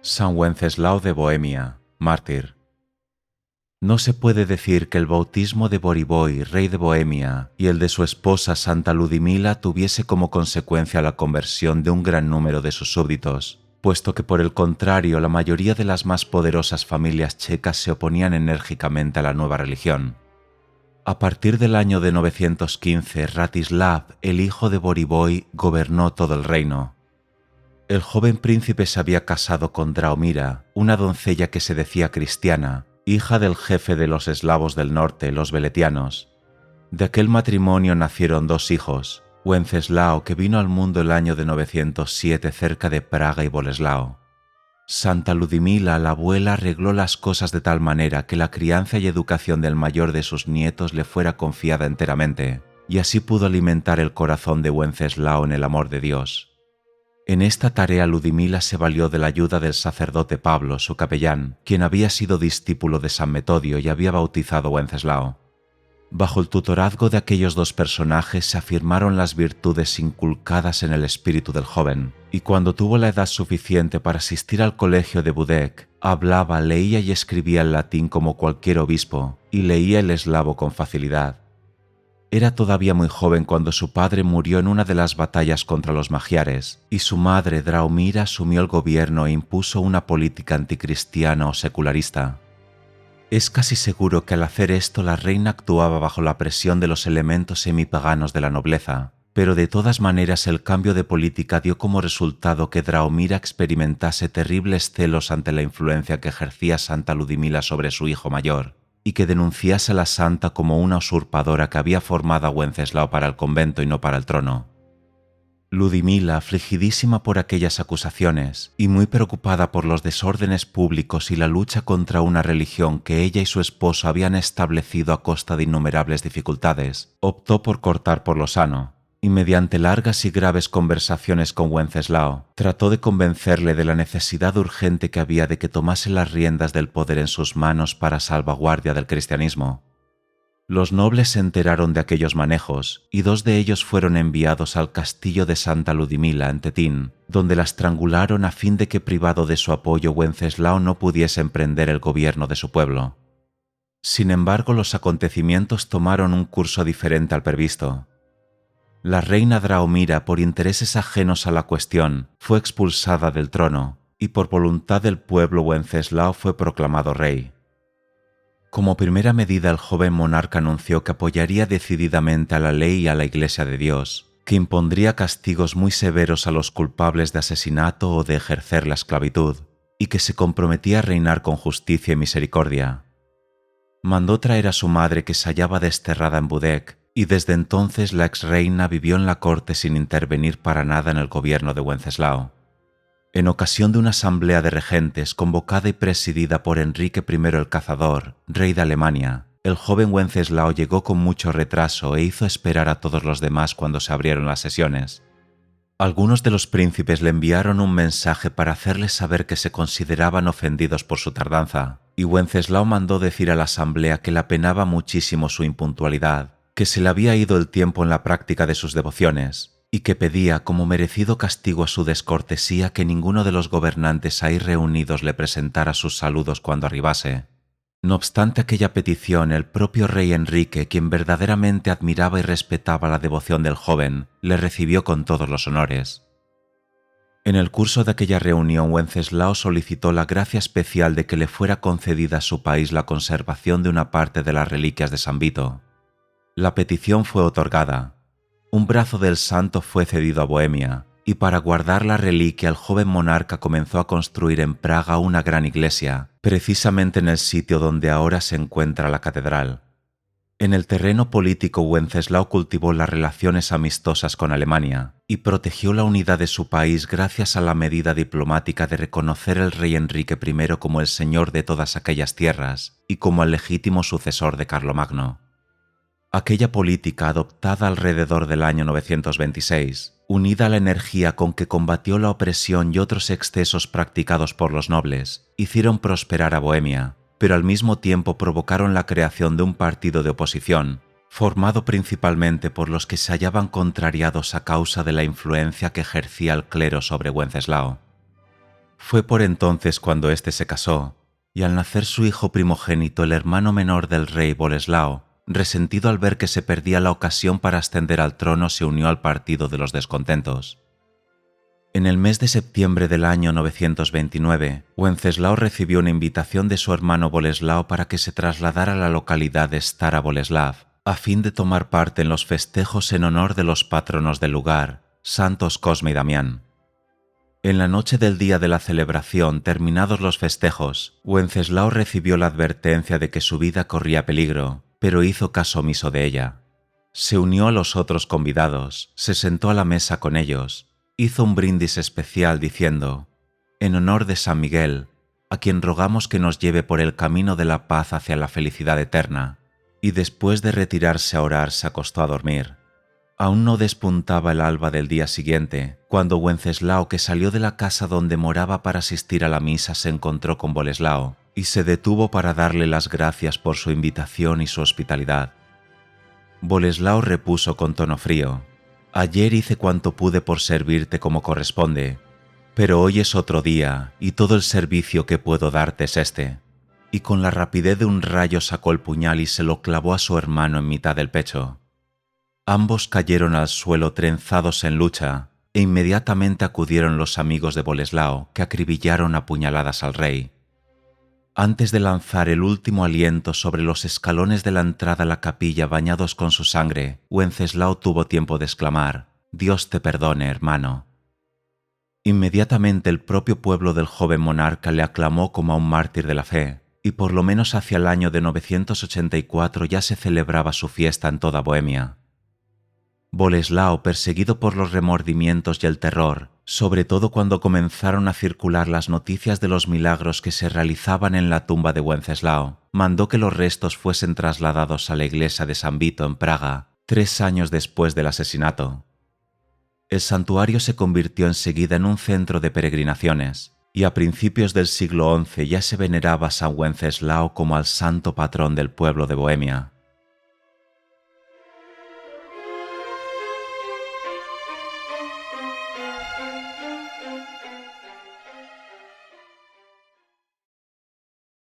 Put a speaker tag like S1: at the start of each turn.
S1: San Wenceslao de Bohemia, mártir. No se puede decir que el bautismo de Boriboy, rey de Bohemia, y el de su esposa Santa Ludmila tuviese como consecuencia la conversión de un gran número de sus súbditos, puesto que por el contrario la mayoría de las más poderosas familias checas se oponían enérgicamente a la nueva religión. A partir del año de 915, Ratislav, el hijo de Boriboy, gobernó todo el reino. El joven príncipe se había casado con Draumira, una doncella que se decía cristiana, hija del jefe de los eslavos del norte, los veletianos. De aquel matrimonio nacieron dos hijos, Wenceslao, que vino al mundo el año de 907 cerca de Praga, y Boleslao. Santa Ludmila, la abuela, arregló las cosas de tal manera que la crianza y educación del mayor de sus nietos le fuera confiada enteramente, y así pudo alimentar el corazón de Wenceslao en el amor de Dios. En esta tarea Ludmila se valió de la ayuda del sacerdote Pablo, su capellán, quien había sido discípulo de San Metodio y había bautizado a Wenceslao. Bajo el tutorazgo de aquellos dos personajes se afirmaron las virtudes inculcadas en el espíritu del joven, y cuando tuvo la edad suficiente para asistir al colegio de Budek, hablaba, leía y escribía el latín como cualquier obispo, y leía el eslavo con facilidad. Era todavía muy joven cuando su padre murió en una de las batallas contra los magiares, y su madre, Draumira, asumió el gobierno e impuso una política anticristiana o secularista. Es casi seguro que al hacer esto la reina actuaba bajo la presión de los elementos semipaganos de la nobleza, pero de todas maneras el cambio de política dio como resultado que Draumira experimentase terribles celos ante la influencia que ejercía Santa Ludmila sobre su hijo mayor, y que denunciase a la santa como una usurpadora que había formado a Wenceslao para el convento y no para el trono. Ludmila, afligidísima por aquellas acusaciones y muy preocupada por los desórdenes públicos y la lucha contra una religión que ella y su esposo habían establecido a costa de innumerables dificultades, optó por cortar por lo sano, y mediante largas y graves conversaciones con Wenceslao, trató de convencerle de la necesidad urgente que había de que tomase las riendas del poder en sus manos para salvaguardia del cristianismo. Los nobles se enteraron de aquellos manejos, y dos de ellos fueron enviados al castillo de Santa Ludmila en Tetín, donde la estrangularon a fin de que, privado de su apoyo, Wenceslao no pudiese emprender el gobierno de su pueblo. Sin embargo, los acontecimientos tomaron un curso diferente al previsto. La reina Draumira, por intereses ajenos a la cuestión, fue expulsada del trono, y por voluntad del pueblo Wenceslao fue proclamado rey. Como primera medida, el joven monarca anunció que apoyaría decididamente a la ley y a la Iglesia de Dios, que impondría castigos muy severos a los culpables de asesinato o de ejercer la esclavitud, y que se comprometía a reinar con justicia y misericordia. Mandó traer a su madre, que se hallaba desterrada en Budek, y desde entonces la exreina vivió en la corte sin intervenir para nada en el gobierno de Wenceslao. En ocasión de una asamblea de regentes convocada y presidida por Enrique I el Cazador, rey de Alemania, el joven Wenceslao llegó con mucho retraso e hizo esperar a todos los demás cuando se abrieron las sesiones. Algunos de los príncipes le enviaron un mensaje para hacerles saber que se consideraban ofendidos por su tardanza, y Wenceslao mandó decir a la asamblea que le apenaba muchísimo su impuntualidad, que se le había ido el tiempo en la práctica de sus devociones, y que pedía como merecido castigo a su descortesía que ninguno de los gobernantes ahí reunidos le presentara sus saludos cuando arribase. No obstante aquella petición, el propio rey Enrique, quien verdaderamente admiraba y respetaba la devoción del joven, le recibió con todos los honores. En el curso de aquella reunión, Wenceslao solicitó la gracia especial de que le fuera concedida a su país la conservación de una parte de las reliquias de San Vito. La petición fue otorgada. Un brazo del santo fue cedido a Bohemia, y para guardar la reliquia el joven monarca comenzó a construir en Praga una gran iglesia, precisamente en el sitio donde ahora se encuentra la catedral. En el terreno político, Wenceslao cultivó las relaciones amistosas con Alemania y protegió la unidad de su país gracias a la medida diplomática de reconocer al rey Enrique I como el señor de todas aquellas tierras y como el legítimo sucesor de Carlomagno. Aquella política, adoptada alrededor del año 926, unida a la energía con que combatió la opresión y otros excesos practicados por los nobles, hicieron prosperar a Bohemia, pero al mismo tiempo provocaron la creación de un partido de oposición, formado principalmente por los que se hallaban contrariados a causa de la influencia que ejercía el clero sobre Wenceslao. Fue por entonces cuando éste se casó, y al nacer su hijo primogénito, el hermano menor del rey Boleslao, resentido al ver que se perdía la ocasión para ascender al trono, se unió al partido de los descontentos. En el mes de septiembre del año 929, Wenceslao recibió una invitación de su hermano Boleslao para que se trasladara a la localidad de Stara Boleslav, a fin de tomar parte en los festejos en honor de los patronos del lugar, santos Cosme y Damián. En la noche del día de la celebración, terminados los festejos, Wenceslao recibió la advertencia de que su vida corría peligro, pero hizo caso omiso de ella. Se unió a los otros convidados, se sentó a la mesa con ellos, hizo un brindis especial diciendo: «En honor de San Miguel, a quien rogamos que nos lleve por el camino de la paz hacia la felicidad eterna», y después de retirarse a orar se acostó a dormir. Aún no despuntaba el alba del día siguiente, cuando Wenceslao, que salió de la casa donde moraba para asistir a la misa, se encontró con Boleslao y se detuvo para darle las gracias por su invitación y su hospitalidad. Boleslao repuso con tono frío: «Ayer hice cuanto pude por servirte como corresponde, pero hoy es otro día y todo el servicio que puedo darte es este». Y con la rapidez de un rayo sacó el puñal y se lo clavó a su hermano en mitad del pecho. Ambos cayeron al suelo trenzados en lucha, e inmediatamente acudieron los amigos de Boleslao, que acribillaron a puñaladas al rey. Antes de lanzar el último aliento sobre los escalones de la entrada a la capilla bañados con su sangre, Wenceslao tuvo tiempo de exclamar: «Dios te perdone, hermano». Inmediatamente el propio pueblo del joven monarca le aclamó como a un mártir de la fe, y por lo menos hacia el año de 984 ya se celebraba su fiesta en toda Bohemia. Boleslao, perseguido por los remordimientos y el terror, sobre todo cuando comenzaron a circular las noticias de los milagros que se realizaban en la tumba de Wenceslao, mandó que los restos fuesen trasladados a la iglesia de San Vito en Praga, 3 años después del asesinato. El santuario se convirtió enseguida en un centro de peregrinaciones, y a principios del siglo XI ya se veneraba a San Wenceslao como al santo patrón del pueblo de Bohemia.